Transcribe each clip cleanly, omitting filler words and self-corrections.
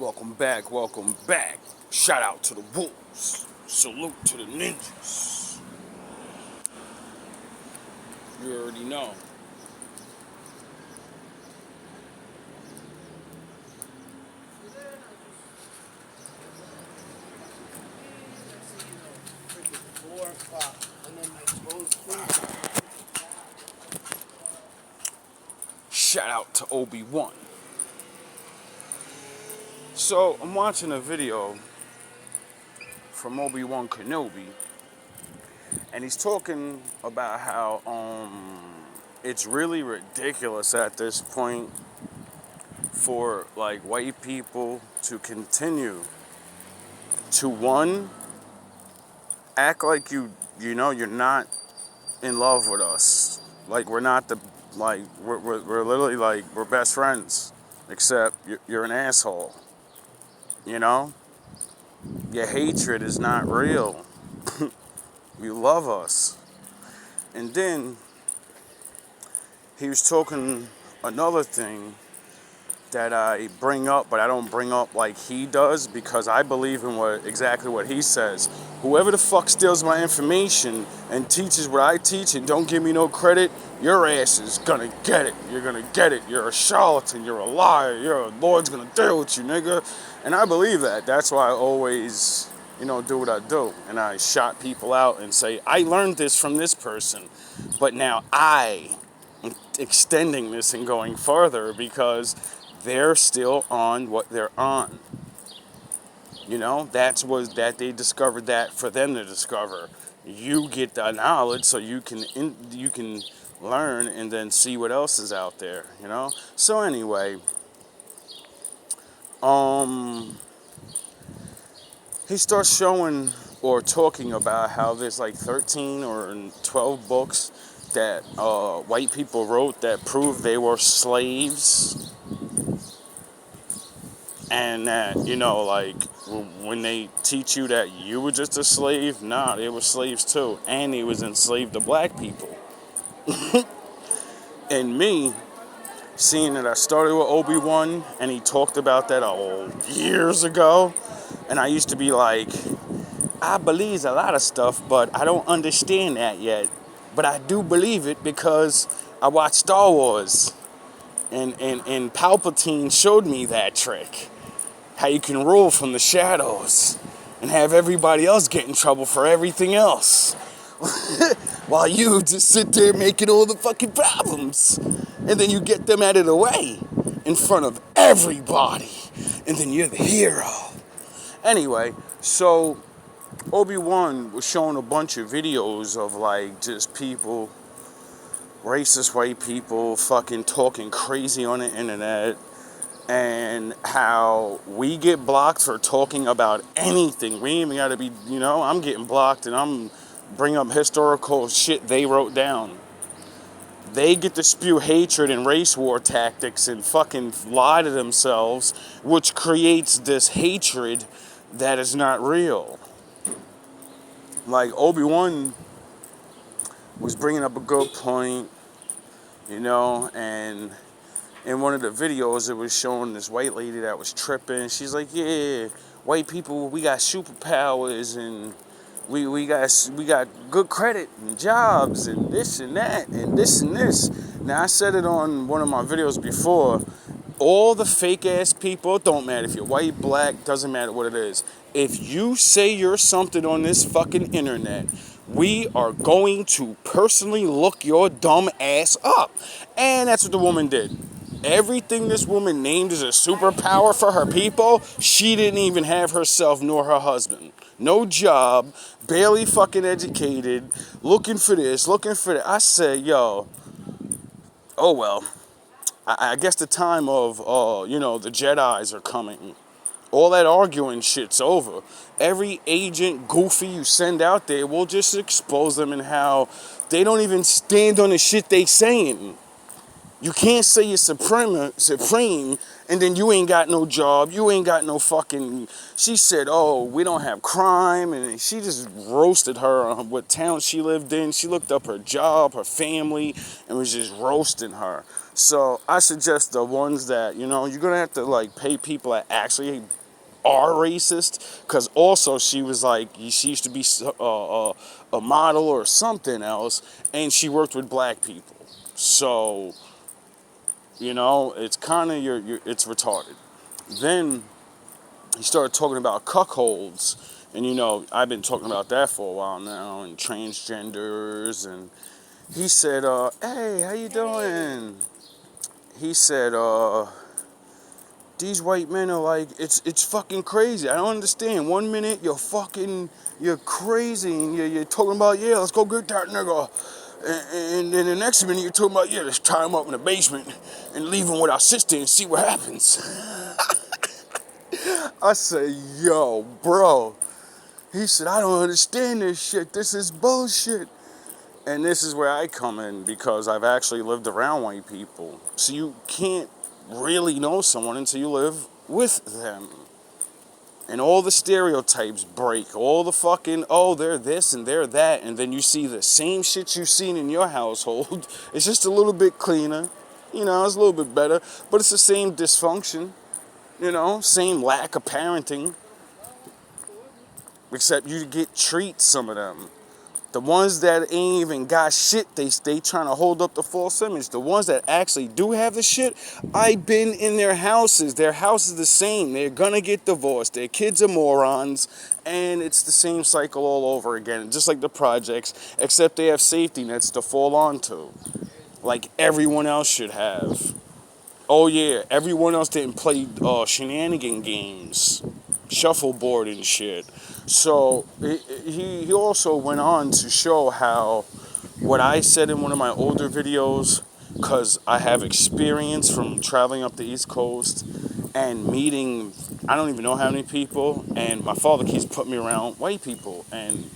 Welcome back, welcome back. Shout out to the wolves. Salute to the ninjas. You already know. Shout out to Obi-Wan. So, I'm watching a video from Obi-Wan Kenobi, and he's talking about how it's really ridiculous at this point for like white people to continue to one act like you're not in love with us, like we're not we're literally like we're best friends, except you're an asshole. Your hatred is not real. You love us. And then he was talking another thing that I bring up, but I don't bring up like he does, because I believe in exactly what he says. Whoever the fuck steals my information and teaches what I teach and don't give me no credit, your ass is gonna get it. You're gonna get it. You're a charlatan. You're a liar. Lord's gonna deal with you, nigga. And I believe that. That's why I always, do what I do. And I shout people out and say, I learned this from this person, but now I am extending this and going further because they're still on what they're on. That they discovered that for them to discover. You get the knowledge so you can learn and then see what else is out there, So anyway, he starts showing or talking about how there's like 13 or 12 books that white people wrote that proved they were slaves. And that, when they teach you that you were just a slave, nah, they were slaves too. And they was enslaved to black people. And me, seeing that I started with Obi-Wan, and he talked about that years ago, and I used to be like, I believe a lot of stuff, but I don't understand that yet. But I do believe it because I watched Star Wars, and Palpatine showed me that trick. How you can rule from the shadows and have everybody else get in trouble for everything else. While you just sit there making all the fucking problems. And then you get them out of the way in front of everybody. And then you're the hero. Anyway, so Obi-Wan was showing a bunch of videos of like just people, racist white people fucking talking crazy on the internet. And how we get blocked for talking about anything. We ain't even gotta be, I'm getting blocked and I'm bringing up historical shit they wrote down. They get to spew hatred and race war tactics and fucking lie to themselves, which creates this hatred that is not real. Like Obi-Wan was bringing up a good point, and in one of the videos, it was showing this white lady that was tripping. She's like, yeah, white people, we got superpowers, and we got good credit and jobs and this and that and this and this. Now, I said it on one of my videos before. All the fake-ass people, it don't matter if you're white, black, doesn't matter what it is. If you say you're something on this fucking internet, we are going to personally look your dumb ass up. And that's what the woman did. Everything this woman named as a superpower for her people, she didn't even have herself nor her husband. No job, barely fucking educated, looking for this, looking for that. I said, yo, oh well, I guess the time of, the Jedis are coming. All that arguing shit's over. Every agent goofy you send out there will just expose them and how they don't even stand on the shit they saying. You can't say you're supreme, and then you ain't got no job. You ain't got no fucking... She said, oh, we don't have crime. And she just roasted her on what town she lived in. She looked up her job, her family, and was just roasting her. So I suggest the ones that, you're going to have to, like, pay people that actually are racist, because also she was like, she used to be a model or something else, and she worked with black people. So, it's kind of, it's retarded. Then he started talking about cuckolds, and I've been talking about that for a while now, and transgenders, and he said, hey, how you doing? He said, these white men are like, it's fucking crazy. I don't understand. 1 minute you're crazy, and you're talking about, yeah, let's go get that nigga. And then the next minute you're talking about, yeah, let's tie him up in the basement and leave him with our sister and see what happens. I said, yo, bro. He said, I don't understand this shit. This is bullshit. And this is where I come in, because I've actually lived around white people. So you can't really know someone until you live with them. And all the stereotypes break. All the fucking, oh, they're this and they're that. And then you see the same shit you've seen in your household. It's just a little bit cleaner. It's a little bit better. But it's the same dysfunction. Same lack of parenting. Except you get treats, some of them. The ones that ain't even got shit, they trying to hold up the false image. The ones that actually do have the shit, I've been in their houses. Their house is the same. They're gonna get divorced. Their kids are morons. And it's the same cycle all over again. Just like the projects, except they have safety nets to fall onto. Like everyone else should have. Oh yeah, everyone else didn't play shenanigan games. Shuffleboard and shit. So he also went on to show how what I said in one of my older videos, because I have experience from traveling up the East Coast and meeting, I don't even know how many people, and my father keeps putting me around white people, and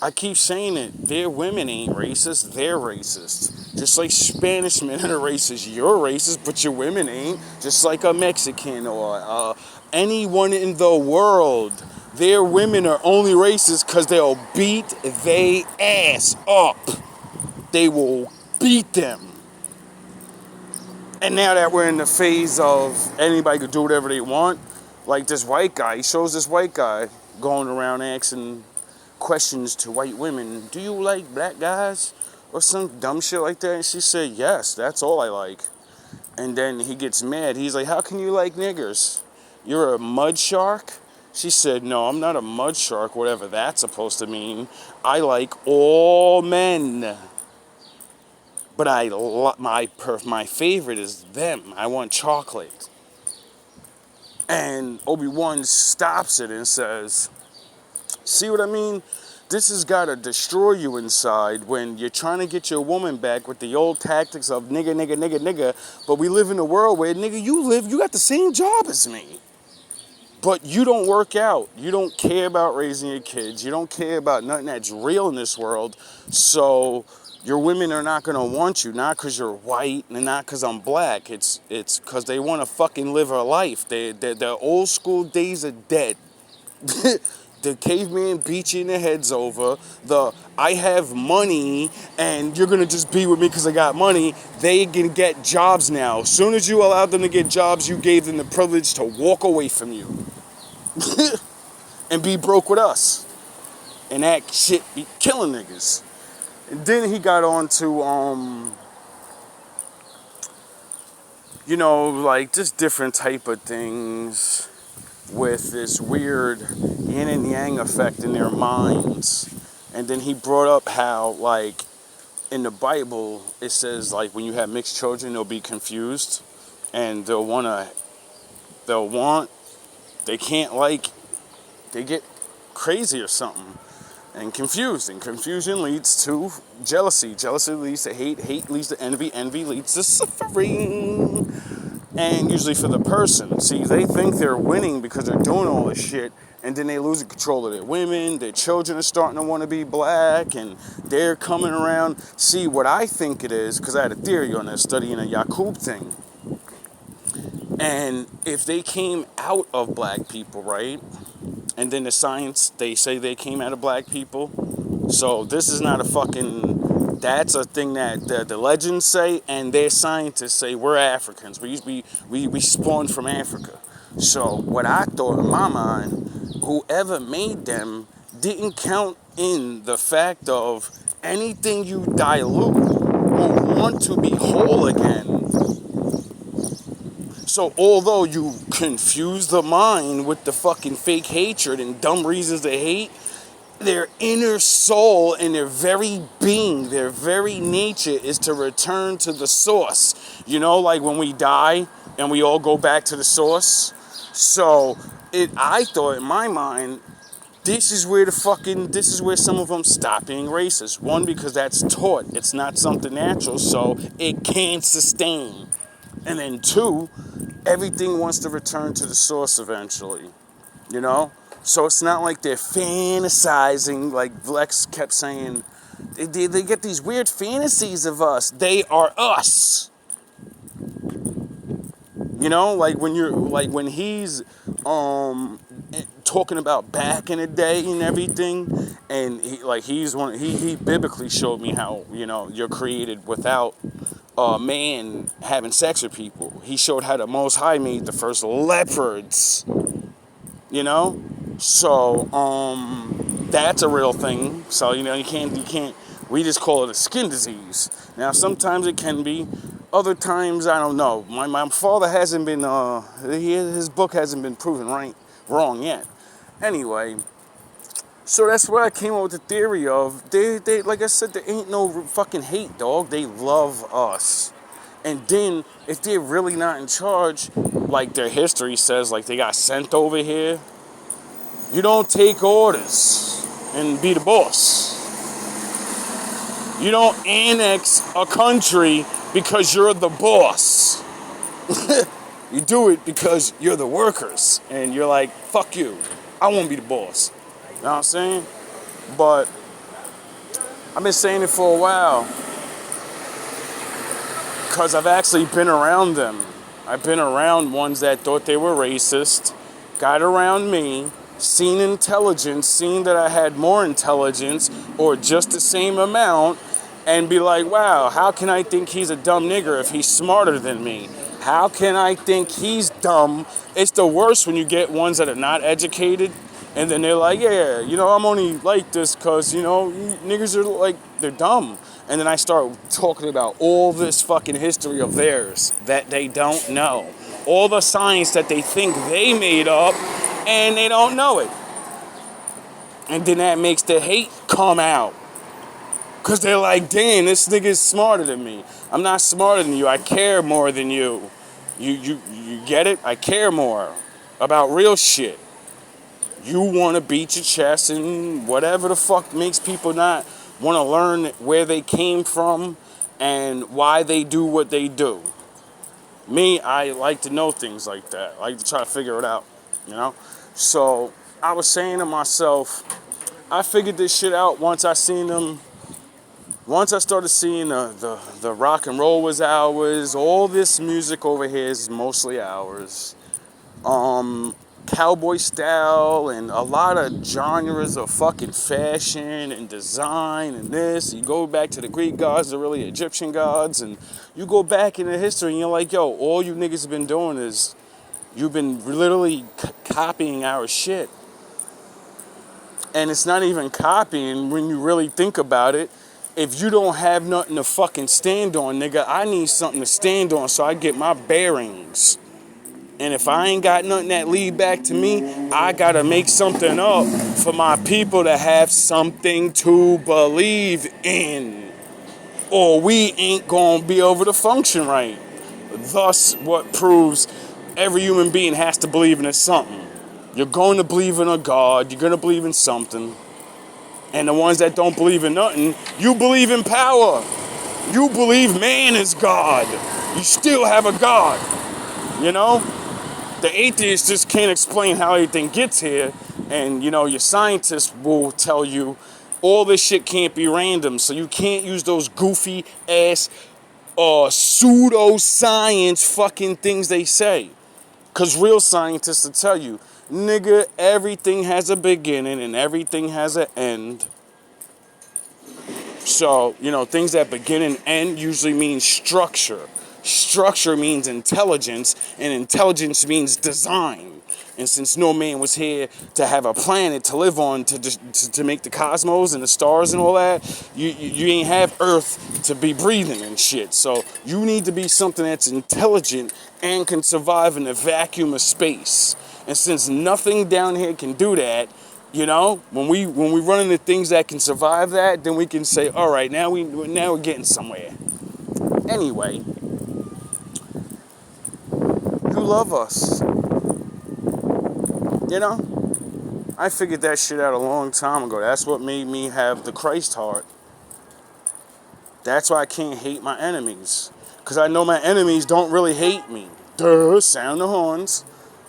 I keep saying it, their women ain't racist, they're racist. Just like Spanish men are racist, you're racist, but your women ain't. Just like a Mexican or anyone in the world, their women are only racist because they'll beat they ass up. They will beat them. And now that we're in the phase of anybody could do whatever they want, like this white guy, he shows this white guy going around asking questions to white women, do you like black guys? Or some dumb shit like that. And she said, yes, that's all I like. And then he gets mad. He's like, how can you like niggers? You're a mud shark? She said, no, I'm not a mud shark, whatever that's supposed to mean. I like all men. But my favorite is them. I want chocolate. And Obi-Wan stops it and says, see what I mean? This has got to destroy you inside when you're trying to get your woman back with the old tactics of nigga, nigga, nigga, nigga. But we live in a world where, nigga, you got the same job as me. But you don't work out. You don't care about raising your kids. You don't care about nothing that's real in this world. So your women are not going to want you, not because you're white and not because I'm black. It's because they want to fucking live a life. The old school days are dead. The caveman beat you in the heads over. I have money and you're going to just be with me because I got money. They can get jobs now. As soon as you allowed them to get jobs, you gave them the privilege to walk away from you. And be broke with us. And that shit be killing niggas. And then he got on to, like just different type of things with this weird yin and yang effect in their minds. And then he brought up how, like, in the Bible, it says, like, when you have mixed children, they'll be confused. And they get crazy or something. And confused. And confusion leads to jealousy. Jealousy leads to hate. Hate leads to envy. Envy leads to suffering. And usually for the person. See, they think they're winning because they're doing all this shit. And then they lose control of their women. Their children are starting to want to be black. And they're coming around. See, what I think it is, because I had a theory on this, studying a Yakub thing. And if they came out of black people, right? And then the science, they say they came out of black people. So this is not a fucking That's a thing that the legends say, and their scientists say we're Africans. We spawned from Africa. So what I thought in my mind, whoever made them didn't count in the fact of anything you dilute will want to be whole again. So although you confuse the mind with the fucking fake hatred and dumb reasons to hate, their inner soul and their very being, their very nature is to return to the source. You know, like when we die and we all go back to the source. So I thought in my mind, this is where some of them stop being racist. One, because that's taught. It's not something natural, so it can't sustain. And then two, everything wants to return to the source eventually, you know? So it's not like they're fantasizing, like Lex kept saying, they get these weird fantasies of us. They are us. You know, like when he's talking about back in the day and everything, and he biblically showed me how, you know, you're created without man having sex with people. He showed how the Most High made the first leopards, you know? So, that's a real thing. So, you know, you can't, we just call it a skin disease. Now, sometimes it can be, other times, I don't know. My father hasn't been, his book hasn't been proven wrong yet. Anyway, so that's where I came up with the theory of, they like I said, there ain't no fucking hate, dog. They love us. And then, if they're really not in charge, like their history says, like they got sent over here, you don't take orders and be the boss. You don't annex a country because you're the boss. You do it because you're the workers. And you're like, fuck you. I won't be the boss. You know what I'm saying? But I've been saying it for a while. Because I've actually been around them. I've been around ones that thought they were racist. Got around me. Seen intelligence. Seen that I had more intelligence. Or just the same amount. And be like, wow, how can I think he's a dumb nigger if he's smarter than me? How can I think he's dumb? It's the worst when you get ones that are not educated. And then they're like, yeah, you know, I'm only like this because, you know, niggas are like, they're dumb. And then I start talking about all this fucking history of theirs that they don't know. All the science that they think they made up and they don't know it. And then that makes the hate come out. Because they're like, damn, this nigga's smarter than me. I'm not smarter than you. I care more than you. You get it? I care more about real shit. You want to beat your chest and whatever the fuck makes people not want to learn where they came from and why they do what they do. Me, I like to know things like that. I like to try to figure it out, you know? So I was saying to myself, I figured this shit out once I started seeing the rock and roll was ours, all this music over here is mostly ours. Cowboy style and a lot of genres of fucking fashion and design and this. You go back to the Greek gods, the really Egyptian gods, and you go back into history and you're like, yo, all you niggas have been doing is you've been literally copying our shit. And it's not even copying when you really think about it. If you don't have nothing to fucking stand on, nigga, I need something to stand on so I get my bearings. And if I ain't got nothing that lead back to me, I gotta make something up for my people to have something to believe in. Or we ain't gonna be able to function right. Thus, what proves every human being has to believe in something. You're going to believe in a God, you're gonna believe in something. And the ones that don't believe in nothing, you believe in power. You believe man is God. You still have a God, you know? The atheists just can't explain how everything gets here. And, you know, your scientists will tell you all this shit can't be random. So you can't use those goofy ass pseudo-science fucking things they say. Because real scientists will tell you, nigga, everything has a beginning and everything has an end. So, things that begin and end usually mean structure. Structure means intelligence, and intelligence means design. And since no man was here to have a planet to live on, to make the cosmos and the stars and all that, you ain't have Earth to be breathing and shit. So you need to be something that's intelligent and can survive in the vacuum of space. And since nothing down here can do that, when we run into things that can survive that, then we can say, all right, now we're getting somewhere. Anyway, you love us. I figured that shit out a long time ago. That's what made me have the Christ heart. That's why I can't hate my enemies. Because I know my enemies don't really hate me. Duh, sound the horns.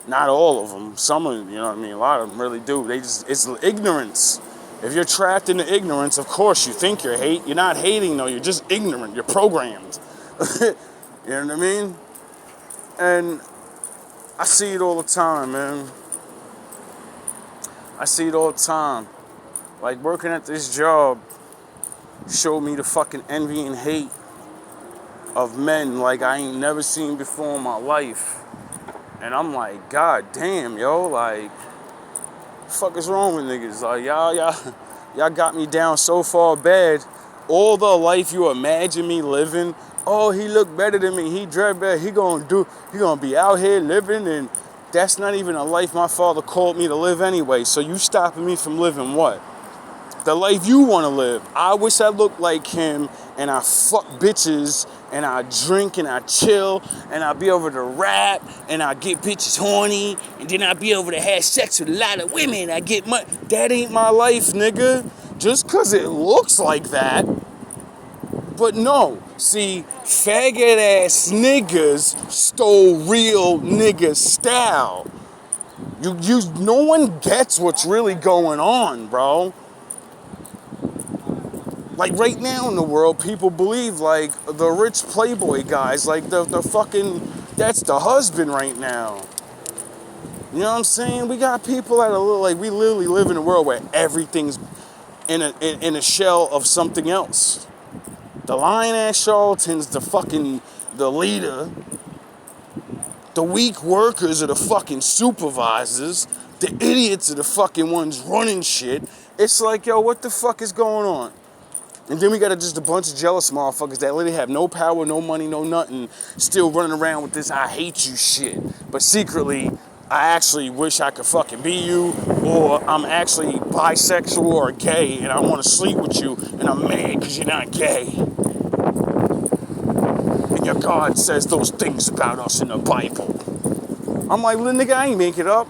Not all of them. Some of them, a lot of them really do. It's ignorance. If you're trapped in the ignorance, of course you think you're not hating though, you're just ignorant. You're programmed. You know what I mean? And I see it all the time, man. I see it all the time. Like, working at this job showed me the fucking envy and hate of men like I ain't never seen before in my life. And I'm like, God damn, yo, like, the fuck is wrong with niggas? Like, y'all got me down so far bad. All the life you imagine me living, oh, he look better than me, he dress better, he gonna be out here living, and that's not even a life my father called me to live anyway. So you stopping me from living what? The life you want to live. I wish I looked like him, and I fuck bitches, and I drink, and I chill, and I be able to rap, and I get bitches horny, and then I be able to have sex with a lot of women. I get money. That ain't my life, nigga. Just because it looks like that. But no, see, faggot ass niggas stole real nigga style. No one gets what's really going on, bro. Like right now in the world, people believe like the rich playboy guys, like the fucking, that's the husband right now. You know what I'm saying? We got people that are like, we literally live in a world where everything's in a shell of something else. The lying-ass charlatans, the leader. The weak workers are the fucking supervisors. The idiots are the fucking ones running shit. It's like, yo, what the fuck is going on? And then we got just a bunch of jealous motherfuckers that literally have no power, no money, no nothing, still running around with this I hate you shit. But secretly, I actually wish I could fucking be you, or I'm actually bisexual or gay and I want to sleep with you, and I'm mad because you're not gay. And your God says those things about us in the Bible. I'm like, little nigga, I ain't make it up.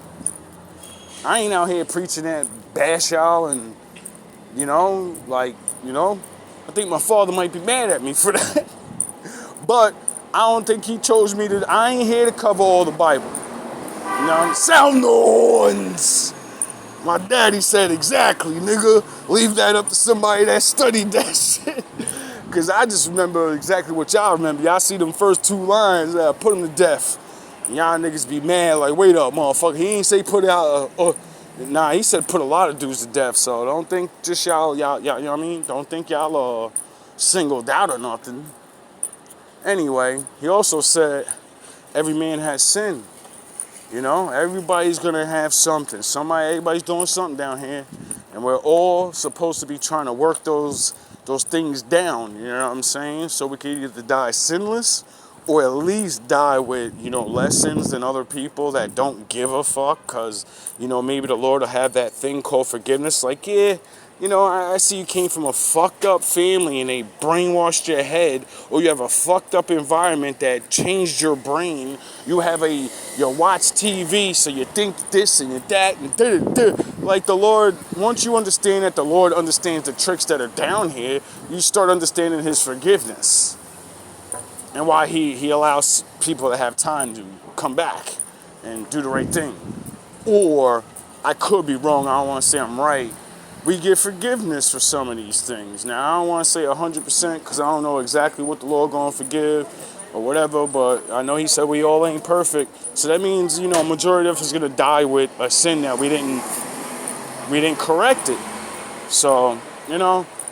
I ain't out here preaching that bash y'all and, I think my father might be mad at me for that. But I don't think he chose me to. I ain't here to cover all the Bible. Sound the horns. My daddy said exactly, nigga. Leave that up to somebody that studied that shit. Because I just remember exactly what y'all remember. Y'all see them first two lines, put them to death. And y'all niggas be mad like, wait up, motherfucker. He ain't say put out, nah, he said put a lot of dudes to death. So don't think just y'all, you know what I mean? Don't think y'all singled out or nothing. Anyway, he also said every man has sin. Everybody's gonna have something. Everybody's doing something down here, and we're all supposed to be trying to work those things down. You know what I'm saying? So we can either die sinless, or at least die with less sins than other people that don't give a fuck. Cause maybe the Lord will have that thing called forgiveness. Like, yeah. I see you came from a fucked up family and they brainwashed your head, or you have a fucked up environment that changed your brain. You watch TV, so you think this and that and da-da-da. Like the Lord, once you understand that the Lord understands the tricks that are down here, you start understanding his forgiveness. And why he allows people to have time to come back and do the right thing. Or, I could be wrong, I don't want to say I'm right. We get forgiveness for some of these things. Now, I don't want to say 100% because I don't know exactly what the Lord going to forgive or whatever, but I know he said we all ain't perfect. So that means, majority of us is going to die with a sin that we didn't correct it. So,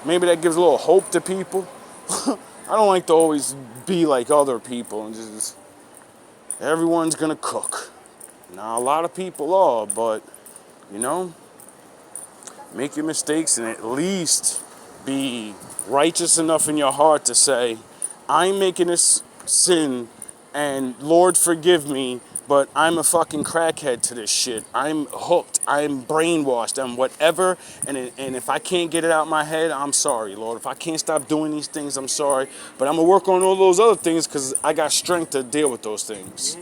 Maybe that gives a little hope to people. I don't like to always be like other people and just everyone's gonna cook. Now a lot of people are, but you know, make your mistakes and at least be righteous enough in your heart to say, I'm making this sin and Lord forgive me, but I'm a fucking crackhead to this shit. I'm hooked. I'm brainwashed. I'm whatever. And if I can't get it out my head, I'm sorry, Lord. If I can't stop doing these things, I'm sorry. But I'm going to work on all those other things because I got strength to deal with those things.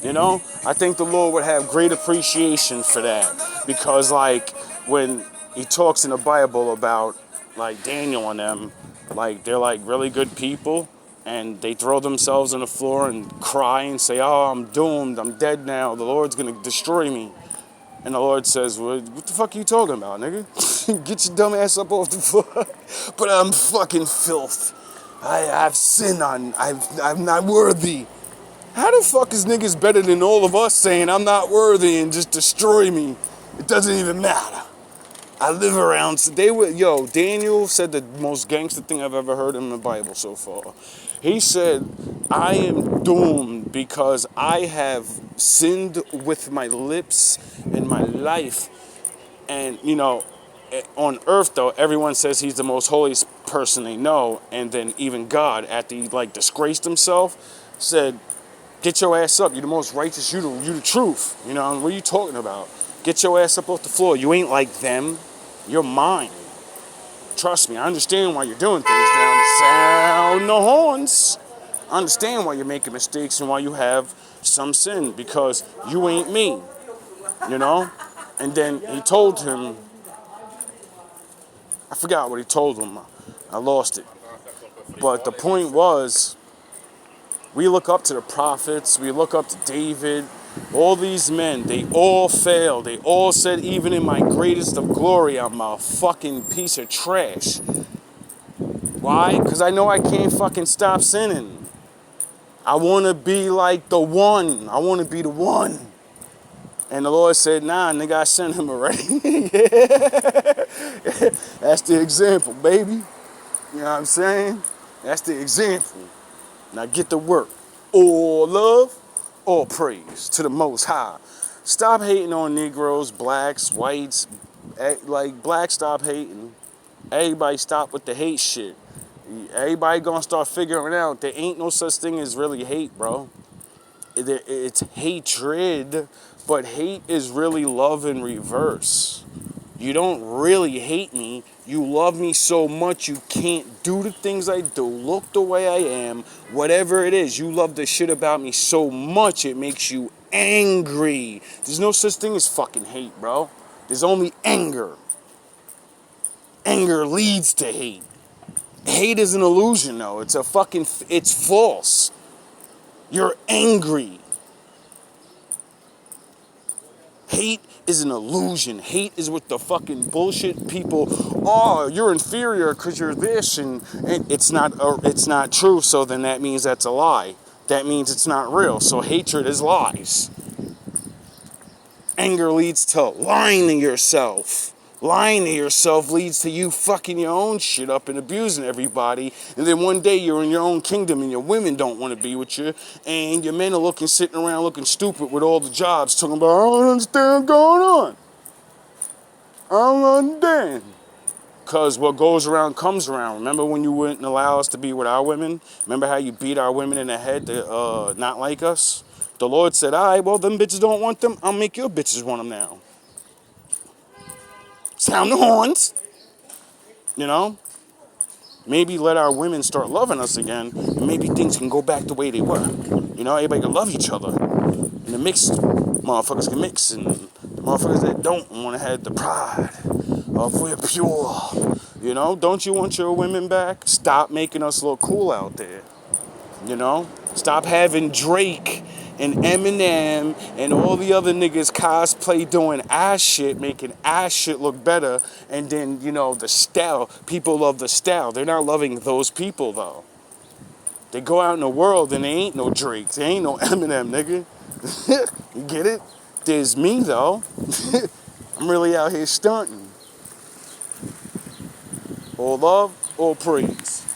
You know? I think the Lord would have great appreciation for that. Because, like, when he talks in the Bible about, like, Daniel and them, like, they're, like, really good people. And they throw themselves on the floor and cry and say, oh, I'm doomed, I'm dead now, the Lord's gonna destroy me. And the Lord says, well, what the fuck are you talking about, nigga? Get your dumb ass up off the floor. But I'm fucking filth. I've sinned I'm not worthy. How the fuck is niggas better than all of us saying I'm not worthy and just destroy me? It doesn't even matter. I live around, Daniel said the most gangster thing I've ever heard in the Bible so far. He said, I am doomed because I have sinned with my lips and my life. And, you know, on earth, though, everyone says he's the most holiest person they know. And then even God, after he, like, disgraced himself, said, get your ass up. You're the most righteous. You the truth. You know, what are you talking about? Get your ass up off the floor. You ain't like them. You're mine. Trust me, I understand why you're doing things now. Sound the horns. I understand why you're making mistakes and why you have some sin, because you ain't me. You know? And then he told him, I forgot what he told him. I lost it. But the point was, we look up to the prophets, we look up to David, all these men, they all failed. They all said, even in my greatest of glory, I'm a fucking piece of trash. Why? Because I know I can't fucking stop sinning. I want to be like the one. I want to be the one. And the Lord said, nah, nigga, I sent him already. That's the example, baby. You know what I'm saying? That's the example. Now get to work. All love, all praise to the Most High. Stop hating on Negroes, blacks, whites. Like, blacks, stop hating. Everybody stop with the hate shit. Everybody gonna start figuring out there ain't no such thing as really hate, bro. It's hatred, but hate is really love in reverse. You don't really hate me. You love me so much you can't do the things I do, look the way I am, whatever it is. You love the shit about me so much it makes you angry. There's no such thing as fucking hate, bro. There's only anger. Anger leads to hate. Hate is an illusion, though. It's false. You're angry. Hate is an illusion. Hate is what the fucking bullshit people, oh, you're inferior because you're this, and it's not true, so then that means that's a lie. That means it's not real, so hatred is lies. Anger leads to lying to yourself. Lying to yourself leads to you fucking your own shit up and abusing everybody. And then one day you're in your own kingdom and your women don't want to be with you. And your men are sitting around looking stupid with all the jobs talking about, I don't understand what's going on. I don't understand. Because what goes around comes around. Remember when you wouldn't allow us to be with our women? Remember how you beat our women in the head to not like us? The Lord said, all right, well, them bitches don't want them. I'll make your bitches want them now. Sound the horns. You know? Maybe let our women start loving us again, and maybe things can go back the way they were. You know, everybody can love each other. And the mixed motherfuckers can mix, and the motherfuckers that don't want to have the pride of we're pure. You know, don't you want your women back? Stop making us look cool out there. You know? Stop having Drake and Eminem and all the other niggas cosplay doing ass shit, making ass shit look better. And then, you know, the style. People love the style. They're not loving those people, though. They go out in the world and they ain't no Drake. They ain't no Eminem, nigga. You get it? There's me, though. I'm really out here stunting. All love, all praise.